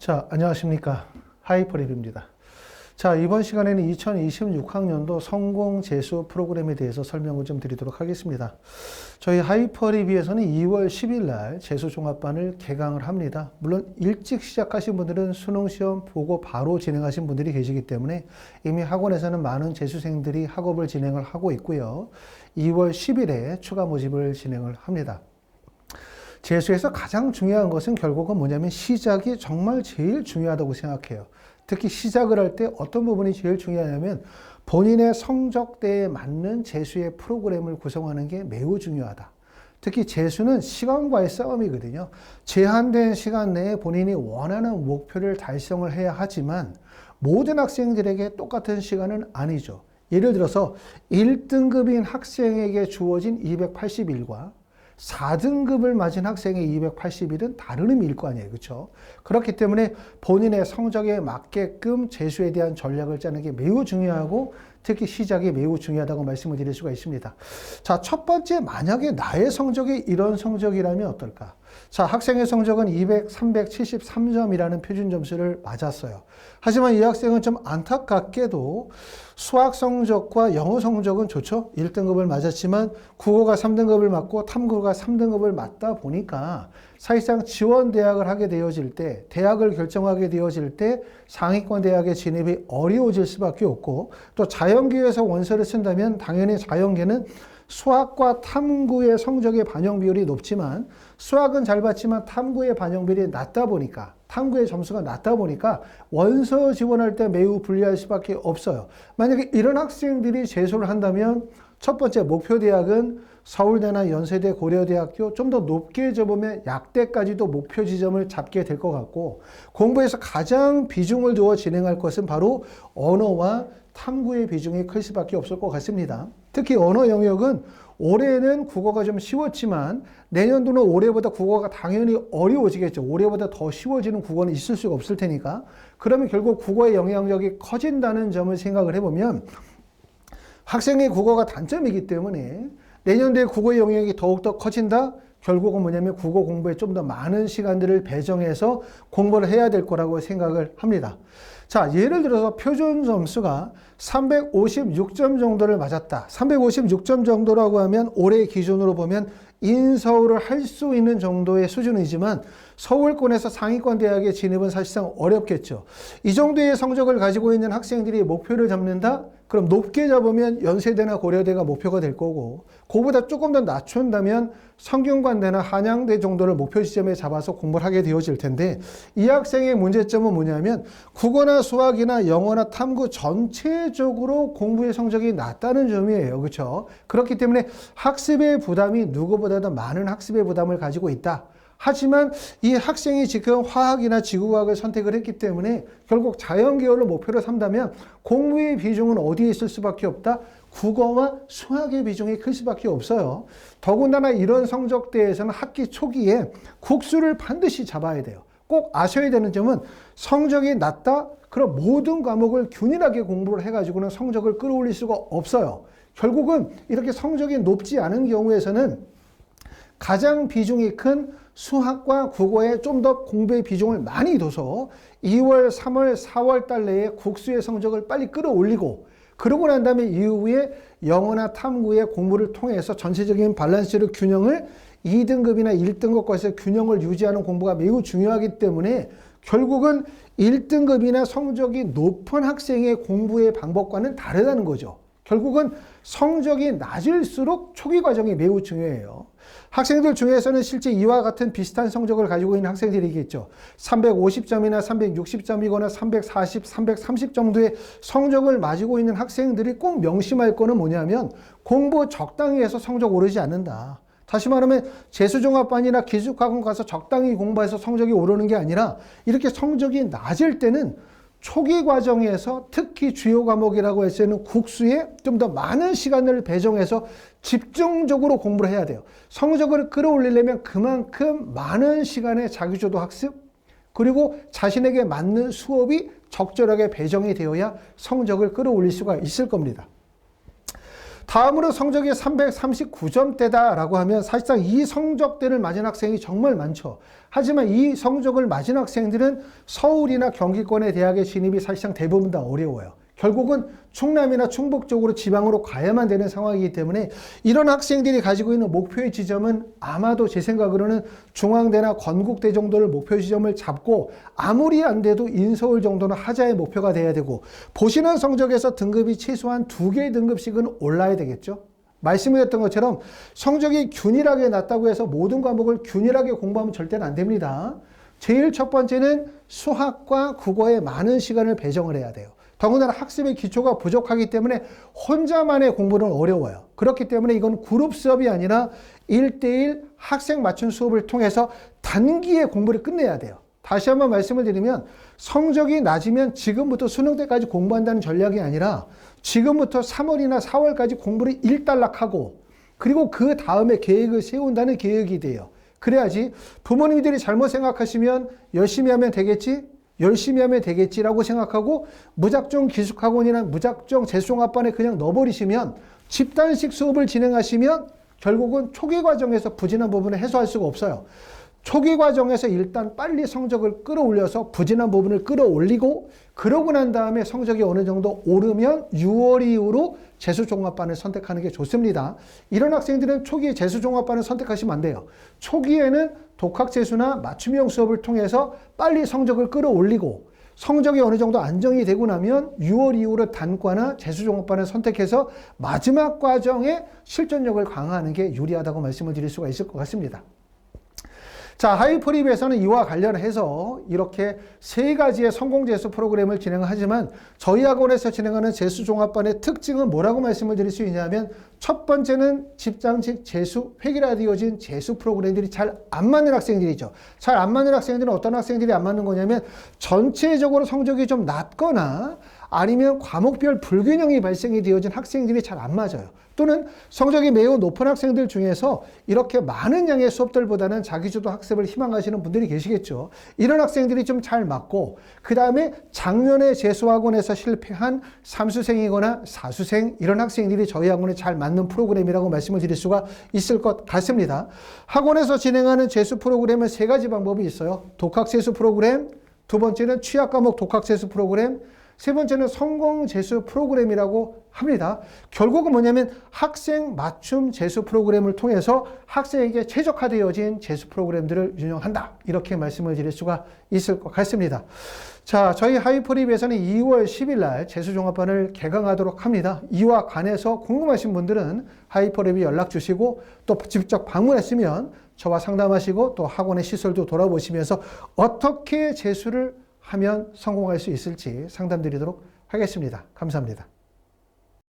자, 안녕하십니까. 하이퍼랩입니다. 자, 이번 시간에는 2026학년도 성공재수 프로그램에 대해서 설명을 좀 드리도록 하겠습니다. 저희 하이퍼랩에서는 2월 10일 날 재수종합반을 개강을 합니다. 물론 일찍 시작하신 분들은 수능시험 보고 바로 진행하신 분들이 계시기 때문에 이미 학원에서는 많은 재수생들이 학업을 진행을 하고 있고요. 2월 10일에 추가 모집을 진행을 합니다. 재수에서 가장 중요한 것은 결국은 뭐냐면 시작이 정말 제일 중요하다고 생각해요. 특히 시작을 할 때 어떤 부분이 제일 중요하냐면 본인의 성적대에 맞는 재수의 프로그램을 구성하는 게 매우 중요하다. 특히 재수는 시간과의 싸움이거든요. 제한된 시간 내에 본인이 원하는 목표를 달성을 해야 하지만 모든 학생들에게 똑같은 시간은 아니죠. 예를 들어서 1등급인 학생에게 주어진 280일과 4등급을 맞은 학생의 280일은 다른 의미일 거 아니에요. 그렇죠? 그렇기 때문에 본인의 성적에 맞게끔 재수에 대한 전략을 짜는 게 매우 중요하고 특히 시작이 매우 중요하다고 말씀을 드릴 수가 있습니다. 자, 첫 번째, 만약에 나의 성적이 이런 성적이라면 어떨까? 자, 학생의 성적은 200, 373점이라는 표준 점수를 맞았어요. 하지만 이 학생은 좀 안타깝게도 수학 성적과 영어 성적은 좋죠. 1등급을 맞았지만 국어가 3등급을 맞고 탐구가 3등급을 맞다 보니까 사실상 지원 대학을 하게 되어질 때, 대학을 결정하게 되어질 때 상위권 대학의 진입이 어려워질 수밖에 없고, 또 자연계에서 원서를 쓴다면 당연히 자연계는 수학과 탐구의 성적의 반영 비율이 높지만 수학은 잘 봤지만 탐구의 반영 비율이 낮다 보니까, 탐구의 점수가 낮다 보니까 원서 지원할 때 매우 불리할 수밖에 없어요. 만약에 이런 학생들이 재수를 한다면 첫 번째 목표 대학은 서울대나 연세대, 고려대학교, 좀 더 높게 접으면 약대까지도 목표 지점을 잡게 될 것 같고, 공부에서 가장 비중을 두어 진행할 것은 바로 언어와 탐구의 비중이 클 수밖에 없을 것 같습니다. 특히 언어 영역은 올해는 국어가 좀 쉬웠지만 내년도는 올해보다 국어가 당연히 어려워지겠죠. 올해보다 더 쉬워지는 국어는 있을 수가 없을 테니까. 그러면 결국 국어의 영향력이 커진다는 점을 생각을 해보면 학생의 국어가 단점이기 때문에 내년도에 국어의 영역이 더욱더 커진다? 결국은 뭐냐면 국어 공부에 좀 더 많은 시간들을 배정해서 공부를 해야 될 거라고 생각을 합니다. 자, 예를 들어서 표준 점수가 356점 정도를 맞았다. 356점 정도라고 하면 올해 기준으로 보면 인서울을 할 수 있는 정도의 수준이지만 서울권에서 상위권 대학에 진입은 사실상 어렵겠죠. 이 정도의 성적을 가지고 있는 학생들이 목표를 잡는다? 그럼 높게 잡으면 연세대나 고려대가 목표가 될 거고, 그거보다 조금 더 낮춘다면 성균관대나 한양대 정도를 목표 지점에 잡아서 공부를 하게 되어질 텐데, 이 학생의 문제점은 뭐냐면 국어나 수학이나 영어나 탐구 전체적으로 공부의 성적이 낮다는 점이에요. 그렇죠? 그렇기 때문에 학습의 부담이 누구보다도 많은 학습의 부담을 가지고 있다. 하지만 이 학생이 지금 화학이나 지구과학을 선택을 했기 때문에 결국 자연계열로 목표를 삼다면 공부의 비중은 어디에 있을 수밖에 없다? 국어와 수학의 비중이 클 수밖에 없어요. 더군다나 이런 성적대에서는 학기 초기에 국수를 반드시 잡아야 돼요. 꼭 아셔야 되는 점은 성적이 낮다? 그럼 모든 과목을 균일하게 공부를 해가지고는 성적을 끌어올릴 수가 없어요. 결국은 이렇게 성적이 높지 않은 경우에서는 가장 비중이 큰 수학과 국어에 좀 더 공부의 비중을 많이 둬서 2월, 3월, 4월 달 내에 국수의 성적을 빨리 끌어올리고, 그러고 난 다음에 이후에 영어나 탐구의 공부를 통해서 전체적인 밸런스를 균형을 2등급이나 1등급과에서 균형을 유지하는 공부가 매우 중요하기 때문에 결국은 1등급이나 성적이 높은 학생의 공부의 방법과는 다르다는 거죠. 결국은 성적이 낮을수록 초기 과정이 매우 중요해요. 학생들 중에서는 실제 이와 같은 비슷한 성적을 가지고 있는 학생들이겠죠. 350점이나 360점이거나 340, 330 정도의 성적을 가지고 있는 학생들이 꼭 명심할 거는 뭐냐면 공부 적당히 해서 성적 오르지 않는다. 다시 말하면 재수종합반이나 기숙학원 가서 적당히 공부해서 성적이 오르는 게 아니라 이렇게 성적이 낮을 때는 초기 과정에서 특히 주요 과목이라고 할 수 있는 국수에 좀 더 많은 시간을 배정해서 집중적으로 공부를 해야 돼요. 성적을 끌어올리려면 그만큼 많은 시간의 자기주도 학습, 그리고 자신에게 맞는 수업이 적절하게 배정이 되어야 성적을 끌어올릴 수가 있을 겁니다. 다음으로 성적이 339점대다라고 하면 사실상 이 성적대를 맞은 학생이 정말 많죠. 하지만 이 성적을 맞은 학생들은 서울이나 경기권의 대학의 진입이 사실상 대부분 다 어려워요. 결국은 충남이나 충북 쪽으로 지방으로 가야만 되는 상황이기 때문에 이런 학생들이 가지고 있는 목표의 지점은 아마도 제 생각으로는 중앙대나 건국대 정도를 목표 지점을 잡고 아무리 안 돼도 인서울 정도는 하자의 목표가 돼야 되고 보시는 성적에서 등급이 최소한 2개의 등급씩은 올라야 되겠죠. 말씀드렸던 것처럼 성적이 균일하게 낮다고 해서 모든 과목을 균일하게 공부하면 절대는 안 됩니다. 제일 첫 번째는 수학과 국어에 많은 시간을 배정을 해야 돼요. 더군다나 학습의 기초가 부족하기 때문에 혼자만의 공부는 어려워요. 그렇기 때문에 이건 그룹 수업이 아니라 1대1 학생 맞춤 수업을 통해서 단기에 공부를 끝내야 돼요. 다시 한번 말씀을 드리면 성적이 낮으면 지금부터 수능 때까지 공부한다는 전략이 아니라 지금부터 3월이나 4월까지 공부를 일단락하고 그리고 그 다음에 계획을 세운다는 계획이 돼요. 그래야지 부모님들이 잘못 생각하시면 열심히 하면 되겠지라고 생각하고 무작정 기숙학원이나 무작정 재수종합반에 그냥 넣어버리시면 집단식 수업을 진행하시면 결국은 초기 과정에서 부진한 부분을 해소할 수가 없어요. 초기 과정에서 일단 빨리 성적을 끌어올려서 부진한 부분을 끌어올리고 그러고 난 다음에 성적이 어느 정도 오르면 6월 이후로 재수종합반을 선택하는 게 좋습니다. 이런 학생들은 초기에 재수종합반을 선택하시면 안 돼요. 초기에는 독학재수나 맞춤형 수업을 통해서 빨리 성적을 끌어올리고 성적이 어느 정도 안정이 되고 나면 6월 이후로 단과나 재수종합반을 선택해서 마지막 과정에 실전력을 강화하는 게 유리하다고 말씀을 드릴 수가 있을 것 같습니다. 자, 하이퍼립에서는 이와 관련해서 이렇게 3가지의 성공재수 프로그램을 진행하지만 저희 학원에서 진행하는 재수종합반의 특징은 뭐라고 말씀을 드릴 수 있냐면 첫 번째는 집단식 재수, 획일화 되어진 재수 프로그램들이 잘 안 맞는 학생들이죠. 잘 안 맞는 학생들은 어떤 학생들이 안 맞는 거냐면 전체적으로 성적이 좀 낮거나 아니면 과목별 불균형이 발생이 되어진 학생들이 잘 안 맞아요. 또는 성적이 매우 높은 학생들 중에서 이렇게 많은 양의 수업들보다는 자기주도 학습을 희망하시는 분들이 계시겠죠. 이런 학생들이 좀 잘 맞고 그 다음에 작년에 재수학원에서 실패한 3수생이거나 4수생 이런 학생들이 저희 학원에 잘 맞는 프로그램이라고 말씀을 드릴 수가 있을 것 같습니다. 학원에서 진행하는 재수 프로그램은 3가지 방법이 있어요. 독학재수 프로그램, 두 번째는 취약과목 독학재수 프로그램, 세 번째는 성공재수 프로그램이라고 합니다. 결국은 뭐냐면 학생 맞춤 재수 프로그램을 통해서 학생에게 최적화되어진 재수 프로그램들을 운영한다. 이렇게 말씀을 드릴 수가 있을 것 같습니다. 자, 저희 하이퍼립에서는 2월 10일 날 재수종합반을 개강하도록 합니다. 이와 관해서 궁금하신 분들은 하이퍼립에 연락 주시고 또 직접 방문했으면 저와 상담하시고 또 학원의 시설도 돌아보시면서 어떻게 재수를 하면 성공할 수 있을지 상담드리도록 하겠습니다. 감사합니다.